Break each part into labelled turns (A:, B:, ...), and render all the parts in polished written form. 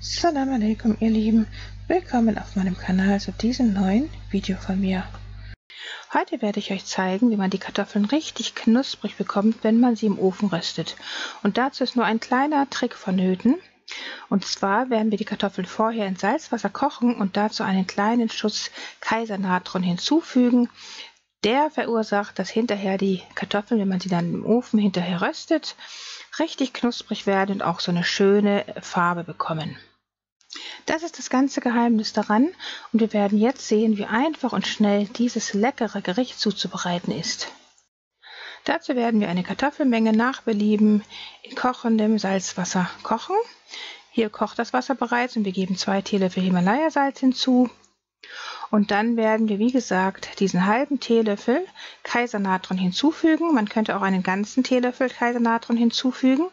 A: Salam alaikum, ihr Lieben. Willkommen auf meinem Kanal zu diesem neuen Video von mir. Heute werde ich euch zeigen, wie man die Kartoffeln richtig knusprig bekommt, wenn man sie im Ofen röstet. Und dazu ist nur ein kleiner Trick vonnöten. Und zwar werden wir die Kartoffeln vorher in Salzwasser kochen und dazu einen kleinen Schuss Kaisernatron hinzufügen. Der verursacht, dass hinterher die Kartoffeln, wenn man sie dann im Ofen hinterher röstet, richtig knusprig werden und auch so eine schöne Farbe bekommen. Das ist das ganze Geheimnis daran und wir werden jetzt sehen, wie einfach und schnell dieses leckere Gericht zuzubereiten ist. Dazu werden wir eine Kartoffelmenge nach Belieben in kochendem Salzwasser kochen. Hier kocht das Wasser bereits und wir geben 2 Teelöffel Himalaya-Salz hinzu. Und dann werden wir, wie gesagt, diesen halben Teelöffel Kaisernatron hinzufügen. Man könnte auch einen ganzen Teelöffel Kaisernatron hinzufügen.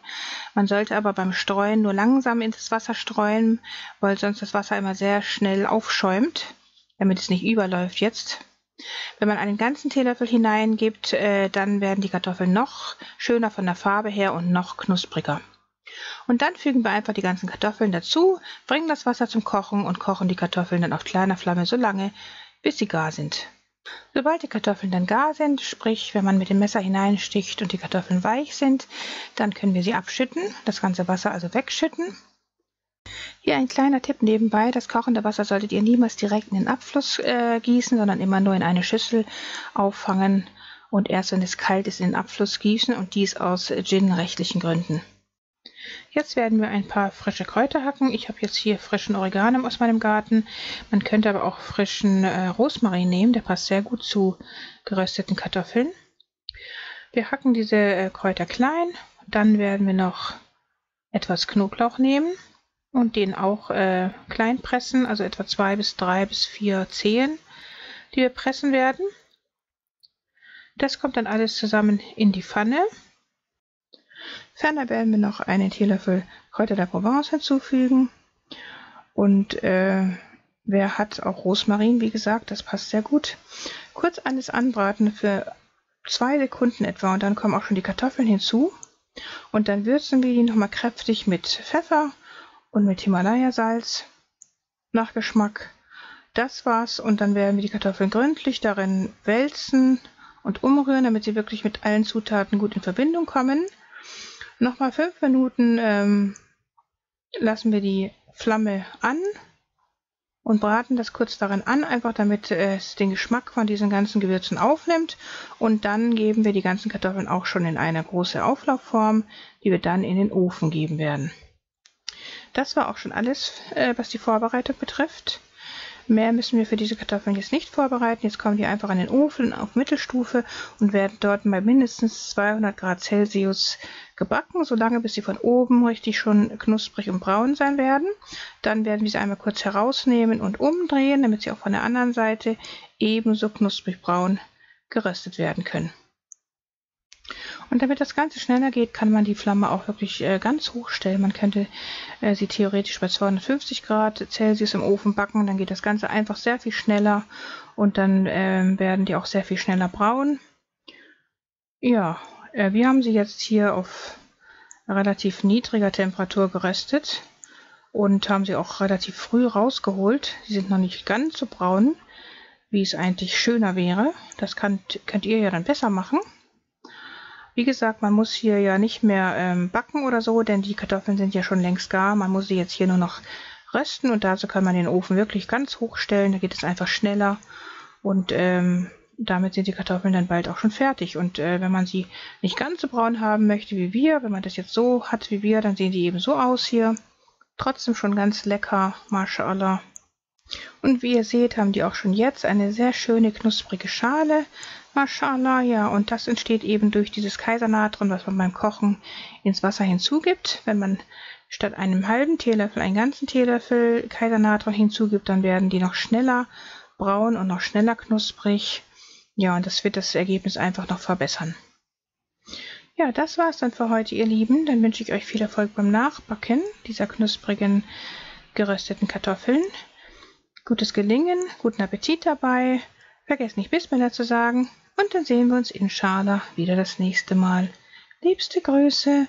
A: Man sollte aber beim Streuen nur langsam in das Wasser streuen, weil sonst das Wasser immer sehr schnell aufschäumt, damit es nicht überläuft jetzt. Wenn man einen ganzen Teelöffel hineingibt, dann werden die Kartoffeln noch schöner von der Farbe her und noch knuspriger. Und dann fügen wir einfach die ganzen Kartoffeln dazu, bringen das Wasser zum Kochen und kochen die Kartoffeln dann auf kleiner Flamme so lange, bis sie gar sind. Sobald die Kartoffeln dann gar sind, sprich wenn man mit dem Messer hineinsticht und die Kartoffeln weich sind, dann können wir sie abschütten, das ganze Wasser also wegschütten. Hier ein kleiner Tipp nebenbei: Das kochende Wasser solltet ihr niemals direkt in den Abfluss gießen, sondern immer nur in eine Schüssel auffangen und erst wenn es kalt ist in den Abfluss gießen, und dies aus hygienrechtlichen Gründen. Jetzt werden wir ein paar frische Kräuter hacken. Ich habe jetzt hier frischen Oregano aus meinem Garten. Man könnte aber auch frischen Rosmarin nehmen, der passt sehr gut zu gerösteten Kartoffeln. Wir hacken diese Kräuter klein. Dann werden wir noch etwas Knoblauch nehmen und den auch klein pressen, also etwa 2 bis 3 bis 4 Zehen, die wir pressen werden. Das kommt dann alles zusammen in die Pfanne. Ferner werden wir noch einen Teelöffel Kräuter der Provence hinzufügen. Und wer hat auch Rosmarin, wie gesagt, das passt sehr gut. Kurz alles anbraten für 2 Sekunden etwa und dann kommen auch schon die Kartoffeln hinzu. Und dann würzen wir die nochmal kräftig mit Pfeffer und mit Himalaya-Salz nach Geschmack. Das war's, und dann werden wir die Kartoffeln gründlich darin wälzen und umrühren, damit sie wirklich mit allen Zutaten gut in Verbindung kommen. Nochmal 5 Minuten lassen wir die Flamme an und braten das kurz darin an, einfach damit es den Geschmack von diesen ganzen Gewürzen aufnimmt. Und dann geben wir die ganzen Kartoffeln auch schon in eine große Auflaufform, die wir dann in den Ofen geben werden. Das war auch schon alles, was die Vorbereitung betrifft. Mehr müssen wir für diese Kartoffeln jetzt nicht vorbereiten. Jetzt kommen die einfach in den Ofen auf Mittelstufe und werden dort bei mindestens 200 Grad Celsius gebacken, solange bis sie von oben richtig schon knusprig und braun sein werden. Dann werden wir sie einmal kurz herausnehmen und umdrehen, damit sie auch von der anderen Seite ebenso knusprig braun geröstet werden können. Und damit das Ganze schneller geht, kann man die Flamme auch wirklich ganz hoch stellen. Man könnte sie theoretisch bei 250 Grad Celsius im Ofen backen. Dann geht das Ganze einfach sehr viel schneller und dann werden die auch sehr viel schneller braun. Ja, wir haben sie jetzt hier auf relativ niedriger Temperatur geröstet und haben sie auch relativ früh rausgeholt. Sie sind noch nicht ganz so braun, wie es eigentlich schöner wäre. Das könnt ihr ja dann besser machen. Wie gesagt, man muss hier ja nicht mehr backen oder so, denn die Kartoffeln sind ja schon längst gar. Man muss sie jetzt hier nur noch rösten und dazu kann man den Ofen wirklich ganz hoch stellen. Da geht es einfach schneller und damit sind die Kartoffeln dann bald auch schon fertig. Und wenn man sie nicht ganz so braun haben möchte wie wir, wenn man das jetzt so hat wie wir, dann sehen die eben so aus hier. Trotzdem schon ganz lecker, Mashallah. Und wie ihr seht, haben die auch schon jetzt eine sehr schöne knusprige Schale. Mashallah, ja, und das entsteht eben durch dieses Kaisernatron, was man beim Kochen ins Wasser hinzugibt. Wenn man statt einem halben Teelöffel einen ganzen Teelöffel Kaisernatron hinzugibt, dann werden die noch schneller braun und noch schneller knusprig. Ja, und das wird das Ergebnis einfach noch verbessern. Ja, das war's dann für heute, ihr Lieben. Dann wünsche ich euch viel Erfolg beim Nachbacken dieser knusprigen gerösteten Kartoffeln. Gutes Gelingen, guten Appetit dabei. Vergesst nicht Bismillah zu sagen. Und dann sehen wir uns inshallah wieder das nächste Mal. Liebste Grüße.